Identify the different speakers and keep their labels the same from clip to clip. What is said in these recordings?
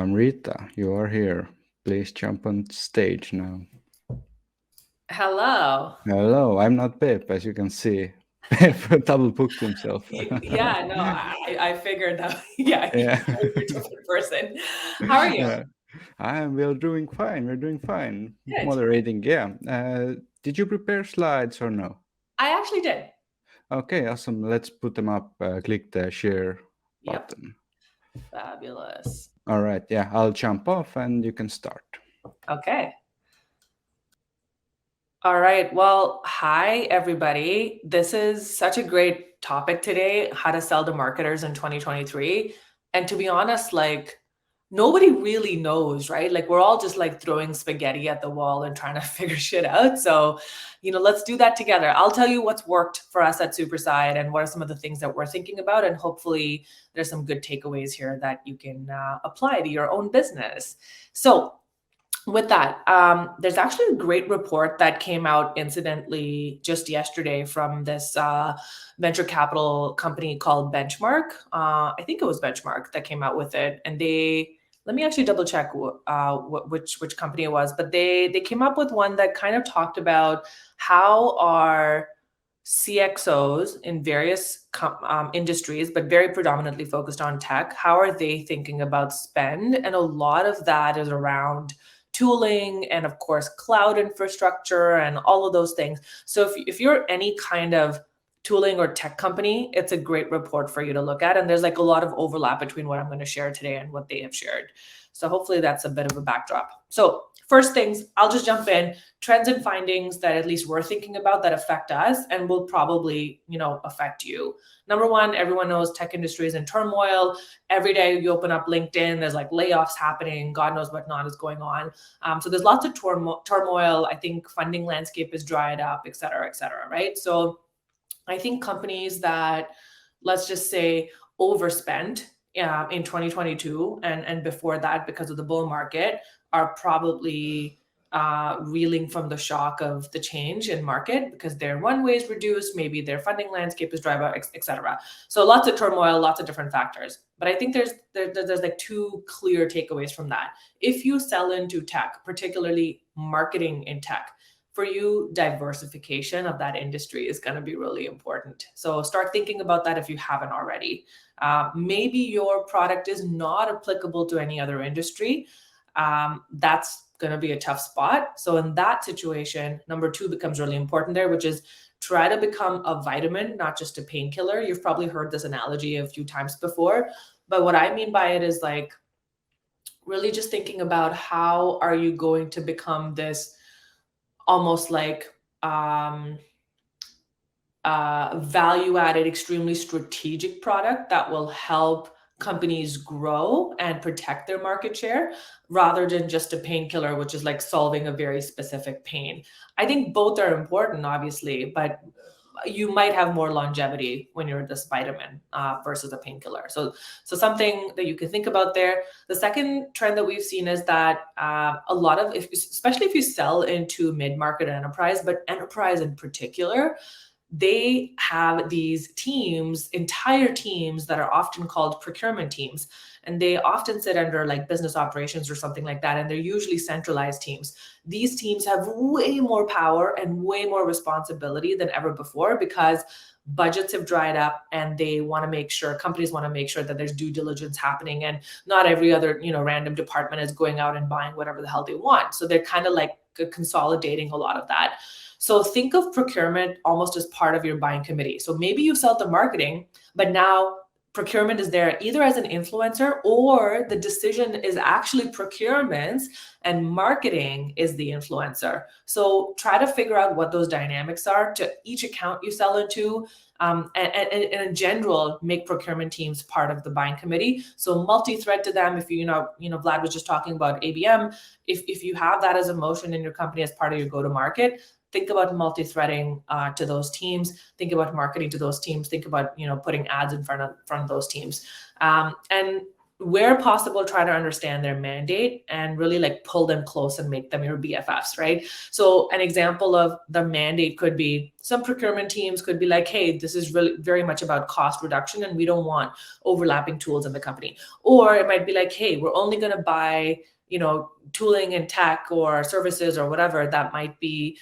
Speaker 1: Amrita, you are here. Please jump on stage now.
Speaker 2: Hello.
Speaker 1: Hello, I'm not Pep, as you can see. Pep double booked himself.
Speaker 2: Yeah, no, I figured that. Yeah, you're
Speaker 1: Yeah.
Speaker 2: a different person. How are you?
Speaker 1: Yeah. We're doing fine. We're doing fine.
Speaker 2: Good.
Speaker 1: Moderating, yeah. Did you prepare slides or no?
Speaker 2: I actually did.
Speaker 1: Okay, awesome. Let's put them up. Click the share
Speaker 2: Yep.
Speaker 1: button.
Speaker 2: Fabulous.
Speaker 1: All right, yeah, I'll jump off and you can start.
Speaker 2: Okay. All right. Well, hi, everybody. This is such a great topic today, how to sell to marketers in 2023. And to be honest, nobody really knows, right? Like we're all just like throwing spaghetti at the wall and trying to figure shit out. So, let's do that together. I'll tell you what's worked for us at Superside and what are some of the things that we're thinking about. And hopefully there's some good takeaways here that you can apply to your own business. So with that, there's actually a great report that came out incidentally just yesterday from this venture capital company called Benchmark. I think it was Benchmark that came out with it, and let me actually double check which company it was, but they came up with one that kind of talked about how our CXOs in various industries, but very predominantly focused on tech, how are they thinking about spend? And a lot of that is around tooling and of course cloud infrastructure and all of those things. So if you're any kind of tooling or tech company, it's a great report for you to look at. And there's like a lot of overlap between what I'm going to share today and what they have shared. So hopefully that's a bit of a backdrop. So first things, I'll just jump in. Trends and findings that at least we're thinking about that affect us and will probably, affect you. Number one, everyone knows tech industry is in turmoil. Every day you open up LinkedIn, there's like layoffs happening. God knows what not is going on. So there's lots of turmoil. I think funding landscape is dried up, et cetera, right? So I think companies that, let's just say, overspent in 2022 and before that because of the bull market are probably reeling from the shock of the change in market because their runway is reduced, maybe their funding landscape is dried up, et cetera. So lots of turmoil, lots of different factors. But I think there's like two clear takeaways from that. If you sell into tech, particularly marketing in tech, for you, diversification of that industry is going to be really important. So start thinking about that if you haven't already. Maybe your product is not applicable to any other industry. That's going to be a tough spot. So in that situation, number two becomes really important there, which is try to become a vitamin, not just a painkiller. You've probably heard this analogy a few times before, but what I mean by it is like really just thinking about how are you going to become this almost like value-added, extremely strategic product that will help companies grow and protect their market share rather than just a painkiller, which is like solving a very specific pain. I think both are important, obviously, but you might have more longevity when you're this vitamin versus a painkiller. So something that you can think about there. The second trend that we've seen is that a lot of, especially if you sell into mid-market enterprise, but enterprise in particular, they have these teams, entire teams that are often called procurement teams. And they often sit under like business operations or something like that. And they're usually centralized teams. These teams have way more power and way more responsibility than ever before because budgets have dried up and they want to make sure, companies want to make sure that there's due diligence happening and not every other, random department is going out and buying whatever the hell they want. So they're kind of like consolidating a lot of that. So think of procurement almost as part of your buying committee. So maybe you sell to marketing, but now procurement is there either as an influencer or the decision is actually procurement's and marketing is the influencer. So try to figure out what those dynamics are to each account you sell into. And in general, make procurement teams part of the buying committee. So multi-thread to them. If Vlad was just talking about ABM. If you have that as a motion in your company as part of your go-to-market, think about multi-threading to those teams. Think about marketing to those teams. Think about putting ads in front of those teams. And where possible, try to understand their mandate and really like pull them close and make them your BFFs, right? So an example of the mandate could be some procurement teams could be like, hey, this is really very much about cost reduction and we don't want overlapping tools in the company. Or it might be like, hey, we're only going to buy, tooling and tech or services or whatever that might be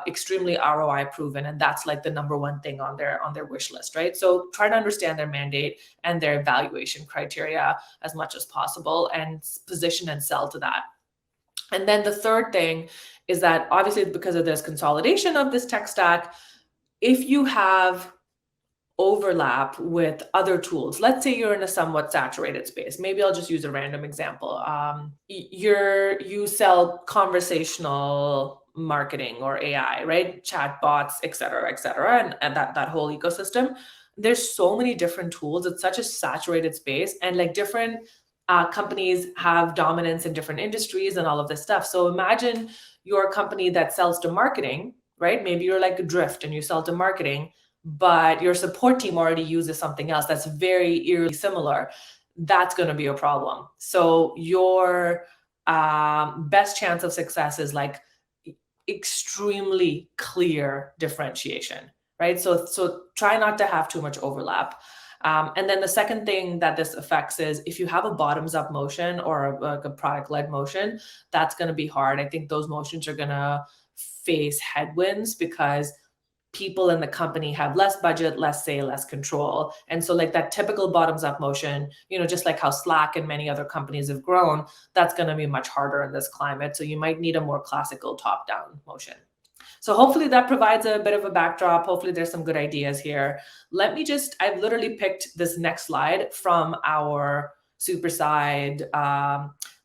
Speaker 2: extremely ROI proven, and that's like the number one thing on their wish list, right? So try to understand their mandate and their evaluation criteria as much as possible and position and sell to that. And then the third thing is that obviously because of this consolidation of this tech stack, if you have overlap with other tools, let's say you're in a somewhat saturated space. Maybe I'll just use a random example. You sell conversational marketing or AI, right? Chat bots, et cetera, and that whole ecosystem. There's so many different tools. It's such a saturated space, and like different companies have dominance in different industries and all of this stuff. So imagine you're a company that sells to marketing, right? Maybe you're like a Drift and you sell to marketing, but your support team already uses something else that's very eerily similar. That's going to be a problem. So your best chance of success is like extremely clear differentiation, right? So try not to have too much overlap. And then the second thing that this affects is if you have a bottoms up motion or a product led motion, that's going to be hard. I think those motions are going to face headwinds because people in the company have less budget, less say, less control. And so like that typical bottoms up motion, just like how Slack and many other companies have grown, that's going to be much harder in this climate. So you might need a more classical top down motion. So hopefully that provides a bit of a backdrop. Hopefully there's some good ideas here. I've literally picked this next slide from our Superside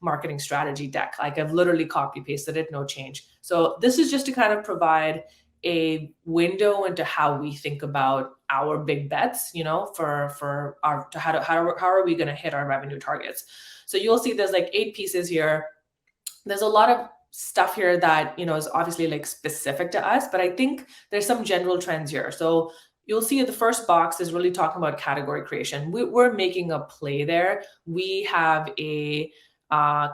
Speaker 2: marketing strategy deck. Like I've literally copy pasted it, no change. So this is just to kind of provide a window into how we think about our big bets, for how are we going to hit our revenue targets. So you'll see there's like 8 pieces here. There's a lot of stuff here that, is obviously like specific to us, but I think there's some general trends here. So you'll see the first box is really talking about category creation. We're making a play there. We have a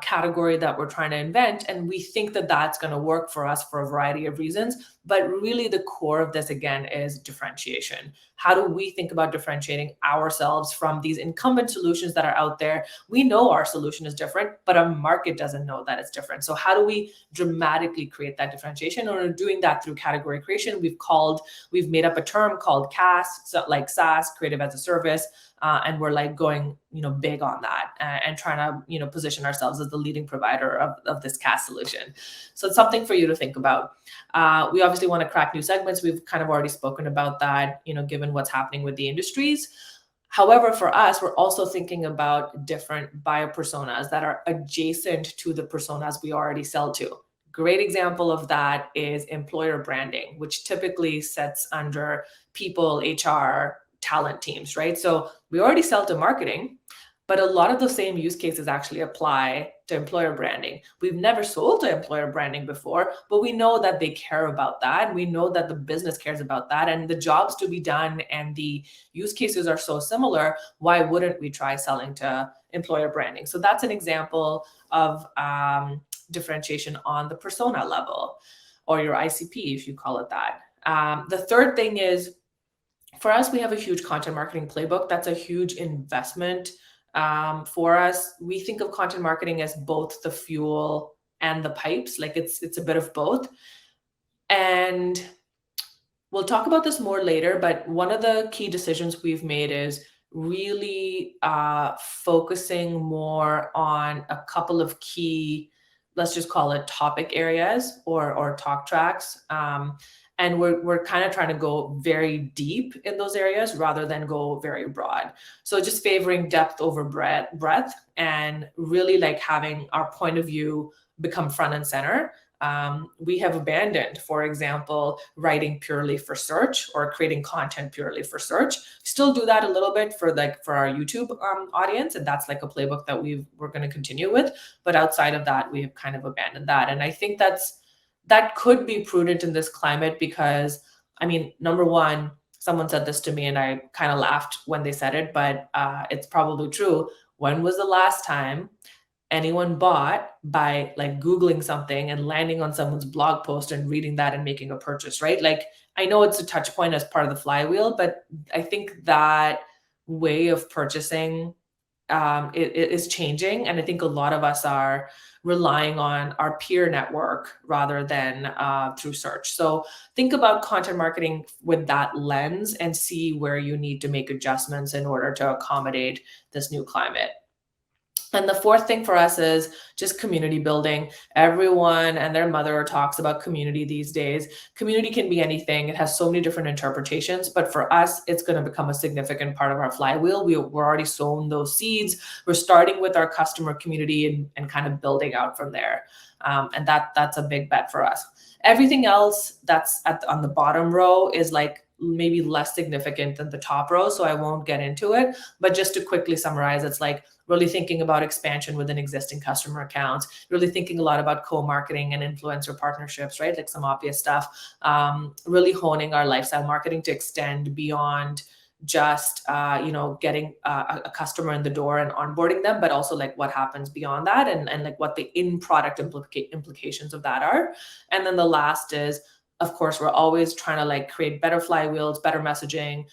Speaker 2: category that we're trying to invent, and we think that that's going to work for us for a variety of reasons. But really the core of this, again, is differentiation. How do we think about differentiating ourselves from these incumbent solutions that are out there? We know our solution is different, but our market doesn't know that it's different. So how do we dramatically create that differentiation? And we're doing that through category creation. We've made up a term called CAS, so like SaaS, creative as a service. And we're like going, big on that and trying to, position ourselves as the leading provider of this CAS solution. So it's something for you to think about. We obviously want to crack new segments. We've kind of already spoken about that, given what's happening with the industries. However, for us, we're also thinking about different buyer personas that are adjacent to the personas we already sell to. Great example of that is employer branding, which typically sits under people, HR, talent teams, right? So we already sell to marketing, but a lot of the same use cases actually apply to employer branding. We've never sold to employer branding before, but we know that they care about that. We know that the business cares about that, and the jobs to be done and the use cases are so similar. Why wouldn't we try selling to employer branding? So that's an example of differentiation on the persona level, or your ICP, if you call it that. The third thing is, for us, we have a huge content marketing playbook. That's a huge investment for us. We think of content marketing as both the fuel and the pipes. Like it's a bit of both. And we'll talk about this more later, but one of the key decisions we've made is really focusing more on a couple of key, let's just call it topic areas or talk tracks. And we're kind of trying to go very deep in those areas rather than go very broad. So just favoring depth over breadth and really like having our point of view become front and center. We have abandoned, for example, writing purely for search or creating content purely for search. Still do that a little bit for our YouTube audience, and that's like a playbook that we're going to continue with. But outside of that, we have kind of abandoned that, and I think that could be prudent in this climate because, number one, someone said this to me and I kind of laughed when they said it, but it's probably true. when was the last time anyone bought by like Googling something and landing on someone's blog post and reading that and making a purchase, right? Like, I know it's a touch point as part of the flywheel, but I think that way of purchasing it is changing. And I think a lot of us are relying on our peer network rather than through search. So think about content marketing with that lens and see where you need to make adjustments in order to accommodate this new climate. And the fourth thing for us is just community building. Everyone and their mother talks about community these days. Community can be anything. It has so many different interpretations, but for us, it's going to become a significant part of our flywheel. We're already sown those seeds. We're starting with our customer community and kind of building out from there. And that's a big bet for us. Everything else that's on the bottom row is like maybe less significant than the top row, so I won't get into it. But just to quickly summarize, it's like really thinking about expansion within existing customer accounts, really thinking a lot about co-marketing and influencer partnerships, right? Like some obvious stuff. Really honing our lifestyle marketing to extend beyond just getting a customer in the door and onboarding them, but also like what happens beyond that and like what the in-product implications of that are. And then the last is, of course, we're always trying to like create better flywheels, better messaging,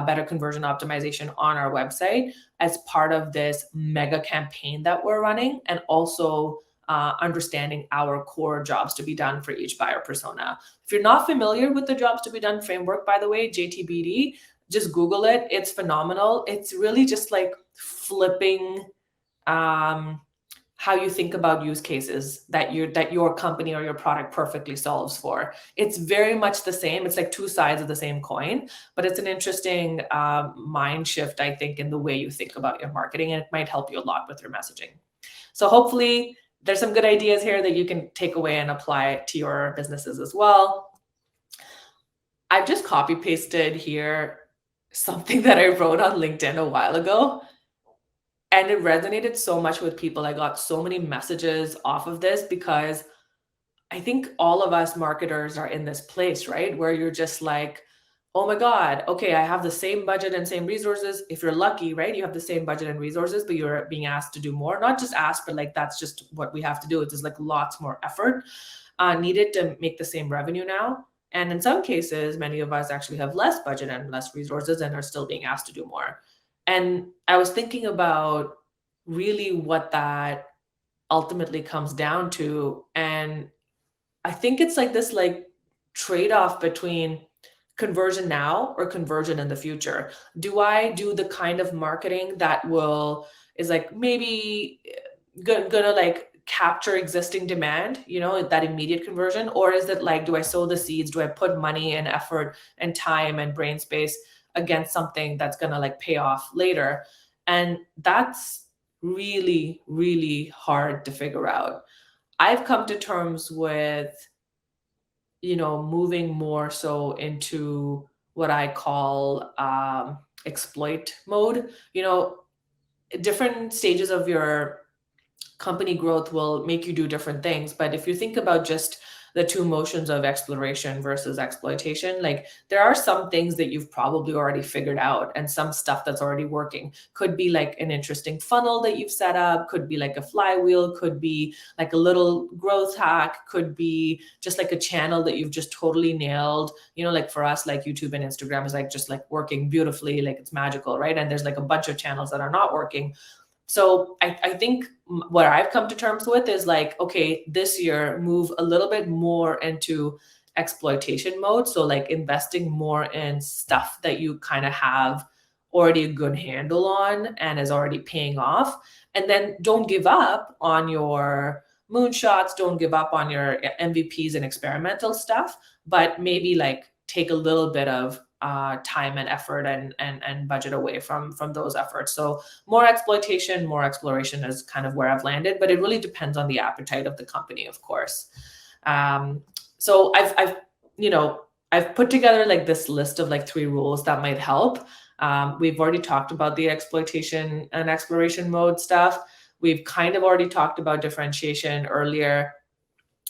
Speaker 2: better conversion optimization on our website as part of this mega campaign that we're running, and also understanding our core jobs to be done for each buyer persona. If you're not familiar with the jobs to be done framework, by the way, JTBD, just Google it. It's phenomenal. It's really just like flipping how you think about use cases that your company or your product perfectly solves for. It's very much the same. It's like two sides of the same coin, but it's an interesting mind shift, I think, in the way you think about your marketing, and it might help you a lot with your messaging. So hopefully there's some good ideas here that you can take away and apply to your businesses as well. I've just copy pasted here something that I wrote on LinkedIn a while ago. And it resonated so much with people. I got so many messages off of this because I think all of us marketers are in this place, right? Where you're just like, oh my God, okay, I have the same budget and same resources. If you're lucky, right? You have the same budget and resources, but you're being asked to do more. Not just asked, but like that's just what we have to do. It's just like lots more effort needed to make the same revenue now. And in some cases, many of us actually have less budget and less resources and are still being asked to do more. And I was thinking about really what that ultimately comes down to. And I think it's like this like trade-off between conversion now or conversion in the future. Do I do the kind of marketing that is like maybe gonna like capture existing demand, that immediate conversion? Or is it like, do I sow the seeds? Do I put money and effort and time and brain space against something that's going to like pay off later? And that's really, really hard to figure out. I've come to terms with, moving more so into what I call exploit mode. Different stages of your company growth will make you do different things. But if you think about just the two motions of exploration versus exploitation, like there are some things that you've probably already figured out and some stuff that's already working. Could be like an interesting funnel that you've set up, could be like a flywheel, could be like a little growth hack, could be just like a channel that you've just totally nailed. Like for us, like YouTube and Instagram is like just like working beautifully, like it's magical, right? And there's like a bunch of channels that are not working. So I think what I've come to terms with is like, okay, this year move a little bit more into exploitation mode. So like investing more in stuff that you kind of have already a good handle on and is already paying off. And then don't give up on your moonshots, don't give up on your MVPs and experimental stuff, but maybe like take a little bit of time and effort and budget away from those efforts. So more exploitation, more exploration is kind of where I've landed, but it really depends on the appetite of the company, of course. So I've put together like this list of like 3 rules that might help. We've already talked about the exploitation and exploration mode stuff. We've kind of already talked about differentiation earlier.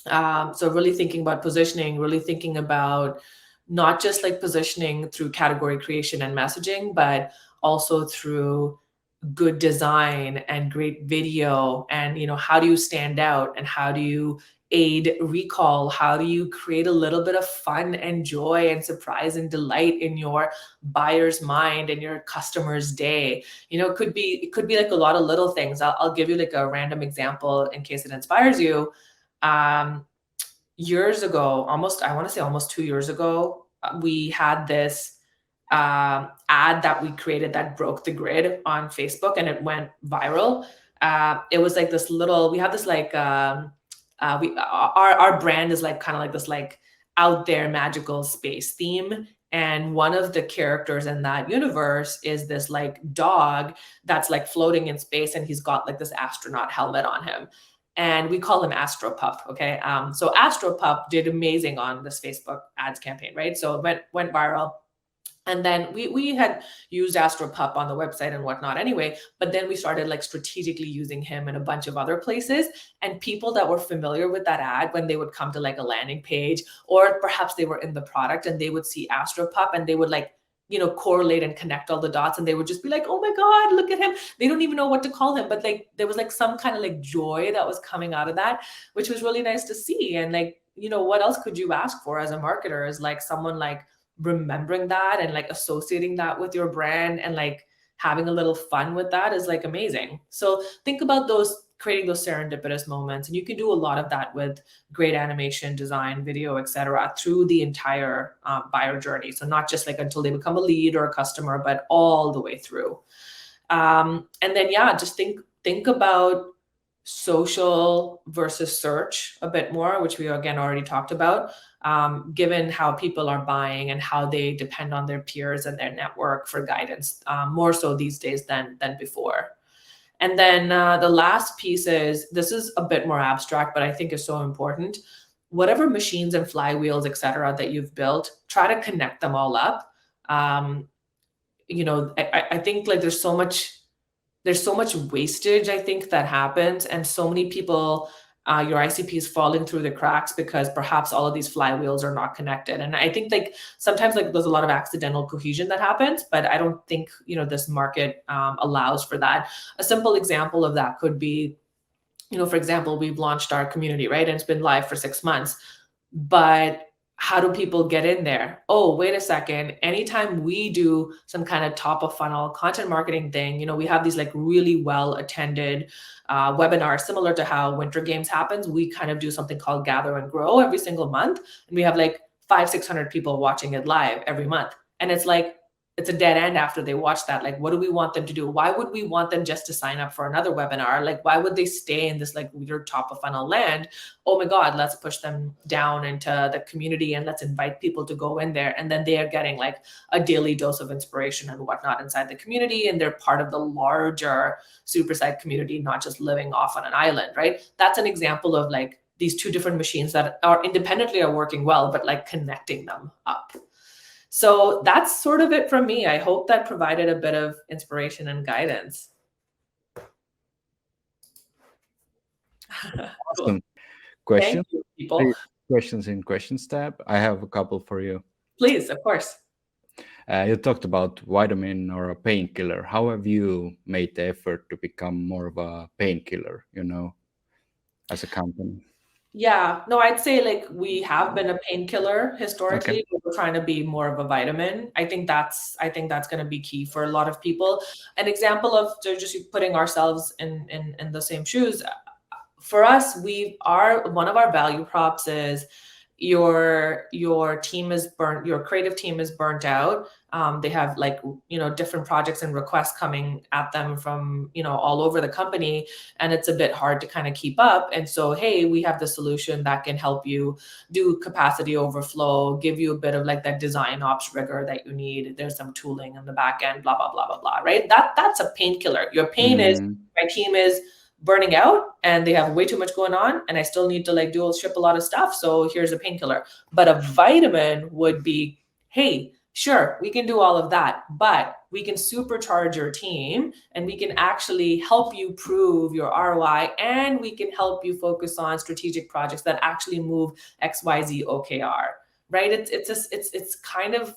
Speaker 2: So really thinking about positioning, really thinking about not just like positioning through category creation and messaging, but also through good design and great video, and how do you stand out, and how do you aid recall, how do you create a little bit of fun and joy and surprise and delight in your buyer's mind and your customer's day. It could be like a lot of little things. I'll give you like a random example in case it inspires you. Years ago, I want to say almost 2 years ago, we had this ad that we created that broke the grid on Facebook, and it went viral. It was like this little, we have this like, our brand is like kind of like this like out there magical space theme. And one of the characters in that universe is this like dog that's like floating in space, and he's got like this astronaut helmet on him. And we call him Astro Pup. Okay. So Astro Pup did amazing on this Facebook ads campaign, right? So it went viral. And then we had used Astro Pup on the website and whatnot anyway, but then we started like strategically using him in a bunch of other places. And people that were familiar with that ad, when they would come to like a landing page, or perhaps they were in the product and they would see Astro Pup, and they would like, correlate and connect all the dots, and they would just be like, oh my God, look at him. They don't even know what to call him, but like there was like some kind of like joy that was coming out of that, which was really nice to see. And like, what else could you ask for as a marketer, is like someone like remembering that and like associating that with your brand, and like having a little fun with that is like amazing. So think about creating those serendipitous moments, and you can do a lot of that with great animation, design, video, etc., through the entire buyer journey. So not just like until they become a lead or a customer, but all the way through. And then just think about social versus search a bit more, which we again already talked about, given how people are buying and how they depend on their peers and their network for guidance, more so these days than before. And then the last piece is, this is a bit more abstract, but I think is so important. Whatever machines and flywheels, et cetera, that you've built, try to connect them all up. I think like there's so much wastage, I think, that happens. And so many people, your ICP is falling through the cracks because perhaps all of these flywheels are not connected. And I think like sometimes like there's a lot of accidental cohesion that happens, but I don't think, this market allows for that. A simple example of that could be, for example, we've launched our community, right? And it's been live for 6 months, but how do people get in there? Oh, wait a second. Anytime we do some kind of top of funnel content marketing thing, we have these like really well attended webinars, similar to how Winter Games happens. We kind of do something called Gather and Grow every single month. And we have like 500-600 people watching it live every month. And it's like, it's a dead end after they watch that. Like, what do we want them to do? Why would we want them just to sign up for another webinar? Like, why would they stay in this like weird top of funnel land? Oh my God, let's push them down into the community and let's invite people to go in there. And then they are getting like a daily dose of inspiration and whatnot inside the community. And they're part of the larger Superside community, not just living off on an island, right? That's an example of like these two different machines that are independently are working well, but like connecting them up. So that's sort of it from me. I hope that provided a bit of inspiration and guidance.
Speaker 1: Awesome. Questions?
Speaker 2: Thank you, people.
Speaker 1: Questions in questions tab. I have a couple for you.
Speaker 2: Please, of course.
Speaker 1: You talked about vitamin or a painkiller. How have you made the effort to become more of a painkiller, as a company?
Speaker 2: Yeah, no, I'd say like we have been a painkiller historically, but we're trying to be more of a vitamin. I think that's going to be key for a lot of people. An example of just putting ourselves in the same shoes. For us, one of our value props is your team is burnt, your creative team is burnt out. They have like, different projects and requests coming at them from, all over the company. And it's a bit hard to kind of keep up. And so, hey, we have the solution that can help you do capacity overflow, give you a bit of like that design ops rigor that you need. There's some tooling in the back end, blah, blah, blah, blah, blah, right? That's a painkiller. Your pain is my team is burning out and they have way too much going on, and I still need to like ship a lot of stuff. So here's a painkiller. But a vitamin would be, hey, sure, we can do all of that, but we can supercharge your team and we can actually help you prove your ROI, and we can help you focus on strategic projects that actually move XYZ OKR, right? It's kind of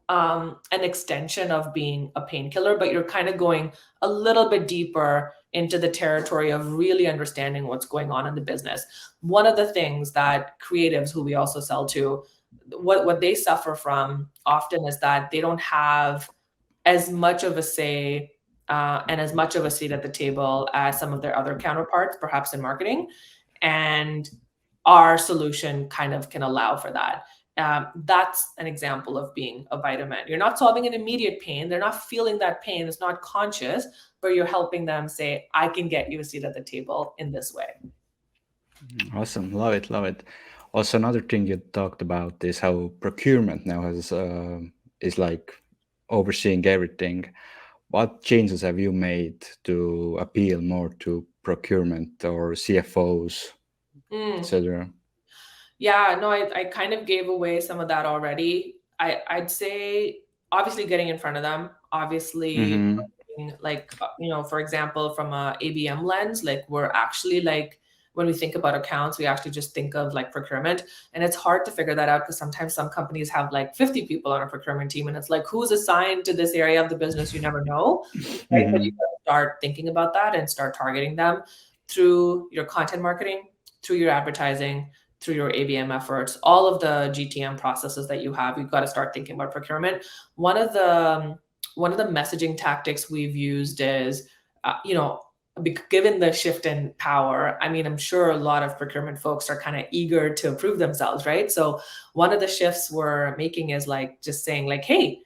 Speaker 2: an extension of being a painkiller, but you're kind of going a little bit deeper into the territory of really understanding what's going on in the business. One of the things that creatives who we also sell to, what they suffer from often is that they don't have as much of a say and as much of a seat at the table as some of their other counterparts, perhaps in marketing. And our solution kind of can allow for that. That's an example of being a vitamin. You're not solving an immediate pain. They're not feeling that pain. It's not conscious, but you're helping them say, I can get you a seat at the table in this way.
Speaker 1: Awesome, love it, love it. Also, another thing you talked about is how procurement now has is like overseeing everything. What changes have you made to appeal more to procurement or CFOs,
Speaker 2: Mm.
Speaker 1: etc.?
Speaker 2: Yeah, no, I kind of gave away some of that already. I'd say obviously getting in front of them, obviously
Speaker 1: Mm-hmm.
Speaker 2: like for example, from a ABM lens, like we're actually like when we think about accounts, we actually just think of like procurement, and it's hard to figure that out because sometimes some companies have like 50 people on a procurement team, and it's like who's assigned to this area of the business, you never know, right? But you
Speaker 1: Mm-hmm.
Speaker 2: gotta start thinking about that and start targeting them through your content marketing, through your advertising, through your ABM efforts, all of the GTM processes that you have, you've got to start thinking about procurement. One of the messaging tactics we've used is, given the shift in power, I mean, I'm sure a lot of procurement folks are kind of eager to prove themselves, right? So one of the shifts we're making is like just saying like, hey,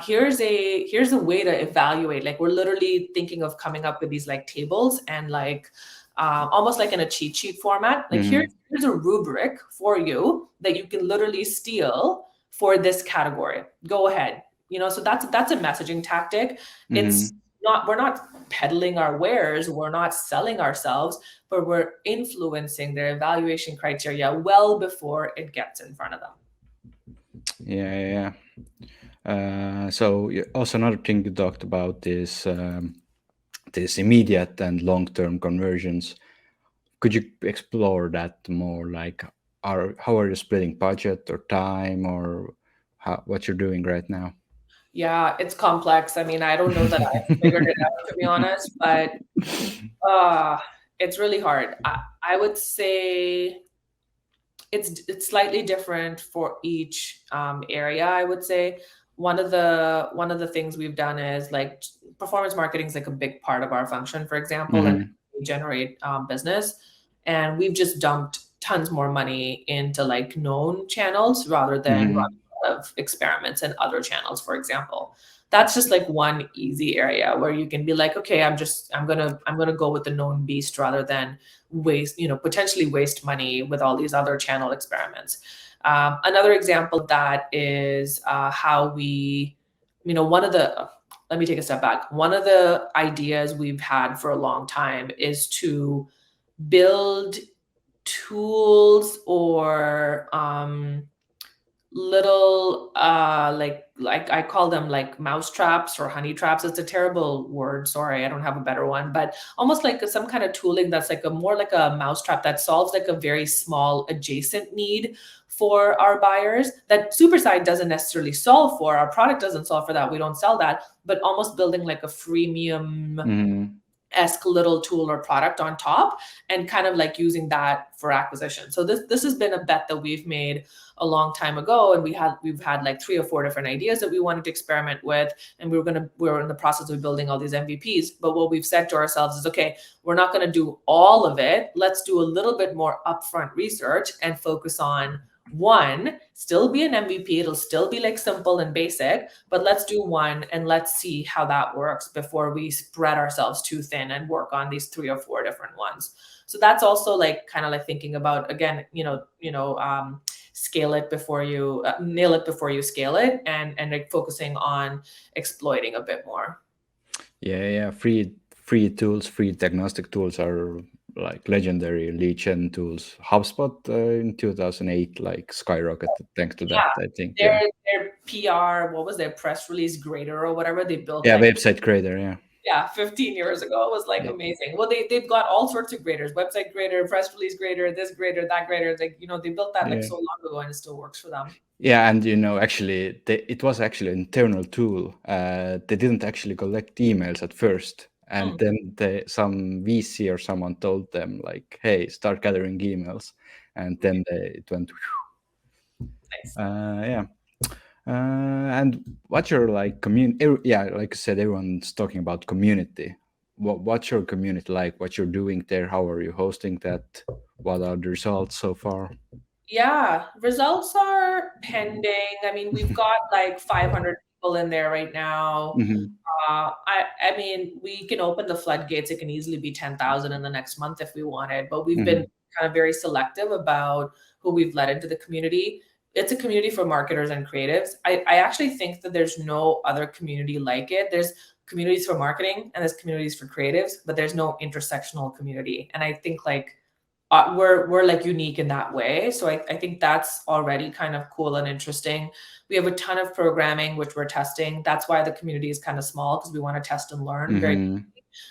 Speaker 2: here's a way to evaluate. Like we're literally thinking of coming up with these like tables and like almost like in a cheat sheet format. Like
Speaker 1: Mm-hmm.
Speaker 2: here's a rubric for you that you can literally steal for this category. Go ahead. So that's a messaging tactic. It's
Speaker 1: Mm-hmm.
Speaker 2: not we're not peddling our wares, we're not selling ourselves, but we're influencing their evaluation criteria well before it gets in front of them.
Speaker 1: Yeah, yeah, yeah. Also another thing you talked about is this immediate and long-term conversions. Could you explore that more? Like, how are you splitting budget or time or what you're doing right now?
Speaker 2: Yeah, it's complex. I mean, I don't know that I've figured it out, to be honest, but uh it's really hard. I would say it's slightly different for each area. I would say one of the things we've done is like performance marketing is like a big part of our function, for example, and
Speaker 1: Mm-hmm.
Speaker 2: we generate business, and we've just dumped tons more money into like known channels rather than running
Speaker 1: Mm-hmm.
Speaker 2: a lot of experiments in other channels, for example. That's just like one easy area where you can be like, okay, I'm gonna go with the known beast rather than potentially waste money with all these other channel experiments. Another example of that is how we, one of the, let me take a step back. One of the ideas we've had for a long time is to build tools or little like I call them like mouse traps or honey traps. It's a terrible word, sorry, I don't have a better one, but almost like some kind of tooling that's like a more like a mouse trap that solves like a very small adjacent need for our buyers that Superside doesn't necessarily solve for. Our product doesn't solve for that, we don't sell that, but almost building like a freemium
Speaker 1: Mm-hmm.
Speaker 2: esque little tool or product on top and kind of like using that for acquisition. So this has been a bet that we've made a long time ago, and we've had like 3 or 4 different ideas that we wanted to experiment with, and we're in the process of building all these MVPs. But what we've said to ourselves is, okay, we're not going to do all of it. Let's do a little bit more upfront research and focus on one, still be an MVP. It'll still be like simple and basic, but let's do one and let's see how that works before we spread ourselves too thin and work on these 3 or 4 different ones. So that's also like kind of like thinking about, again, scale it before you nail it before you scale it, and like focusing on exploiting a bit more.
Speaker 1: Yeah, yeah. Free tools, free diagnostic tools are like legendary lead gen tools. HubSpot in 2008 like skyrocketed thanks to that.
Speaker 2: Yeah,
Speaker 1: I think.
Speaker 2: their
Speaker 1: Yeah.
Speaker 2: their PR, what was their press release grader or whatever, they built
Speaker 1: Yeah,
Speaker 2: like
Speaker 1: website creator. Yeah.
Speaker 2: Yeah, 15 years ago. It was like
Speaker 1: Yeah,
Speaker 2: amazing. Well, they've got all sorts of graders, website grader, press release grader, this grader, that grader. Like, they built that like
Speaker 1: yeah.
Speaker 2: so long ago and it still works for them.
Speaker 1: Yeah, and actually, it was actually an internal tool. They didn't actually collect emails at first, and
Speaker 2: Hmm,
Speaker 1: then some VC or someone told them like, "Hey, start gathering emails," and then it went.
Speaker 2: nice.
Speaker 1: Yeah. And what's your like community? Yeah, like I said, everyone's talking about community. What's your community like? What you're doing there? How are you hosting that? What are the results so far?
Speaker 2: Yeah, results are pending. I mean, we've got like 500 people in there right now.
Speaker 1: Hmm.
Speaker 2: I mean, we can open the floodgates. It can easily be 10,000 in the next month if we wanted, but we've been
Speaker 1: Hmm.
Speaker 2: kind of very selective about who we've let into the community. It's a community for marketers and creatives. I actually think that there's no other community like it. There's communities for marketing and there's communities for creatives, but there's no intersectional community. And I think like we're like unique in that way. So I think that's already kind of cool and interesting. We have a ton of programming which we're testing. That's why the community is kind of small because we want to test and learn very.
Speaker 1: Hmm.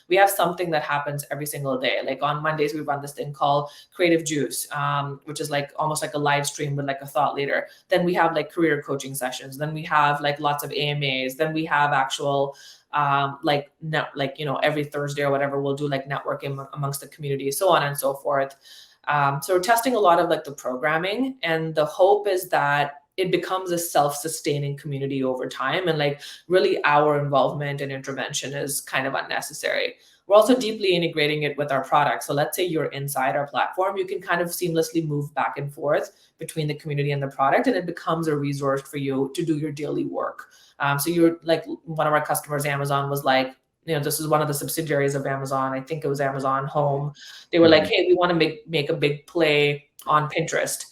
Speaker 2: We have something that happens every single day. Like on Mondays, we run this thing called Creative Juice, which is like almost like a live stream with like a thought leader. Then we have like career coaching sessions. Then we have like lots of AMAs. Then we have actual every Thursday or whatever, we'll do like networking amongst the community, so on and so forth. So we're testing a lot of like the programming, and the hope is that it becomes a self-sustaining community over time, and like really our involvement and intervention is kind of unnecessary. We're also deeply integrating it with our product. So let's say you're inside our platform, you can kind of seamlessly move back and forth between the community and the product, and it becomes a resource for you to do your daily work. So you're like, one of our customers, Amazon, was like, this is one of the subsidiaries of Amazon. I think it was Amazon Home. They were like,
Speaker 1: Hmm.
Speaker 2: hey, we want to make a big play on Pinterest.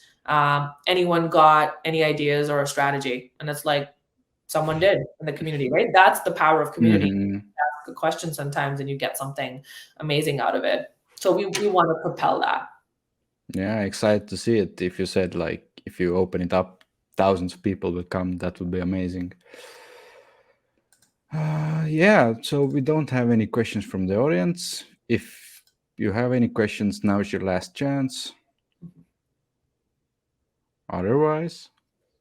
Speaker 2: Anyone got any ideas or a strategy? And it's like, someone did in the community, right? That's the power of community.
Speaker 1: Hmm.
Speaker 2: Ask a question sometimes and you get something amazing out of it. So we want to propel that.
Speaker 1: Yeah, excited to see it. If you said like if you open it up, thousands of people will come. That would be amazing. Yeah, so we don't have any questions from the audience. If you have any questions, now is your last chance. Otherwise,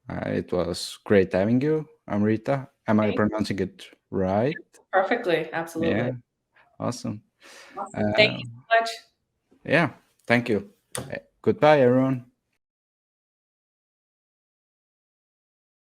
Speaker 1: it was great having you, Amrita. Am I
Speaker 2: Thank you.
Speaker 1: pronouncing it right?
Speaker 2: Perfectly. Absolutely.
Speaker 1: Yeah, awesome.
Speaker 2: Awesome. Thank
Speaker 1: Uh,
Speaker 2: you so much.
Speaker 1: yeah, thank you. Goodbye, everyone.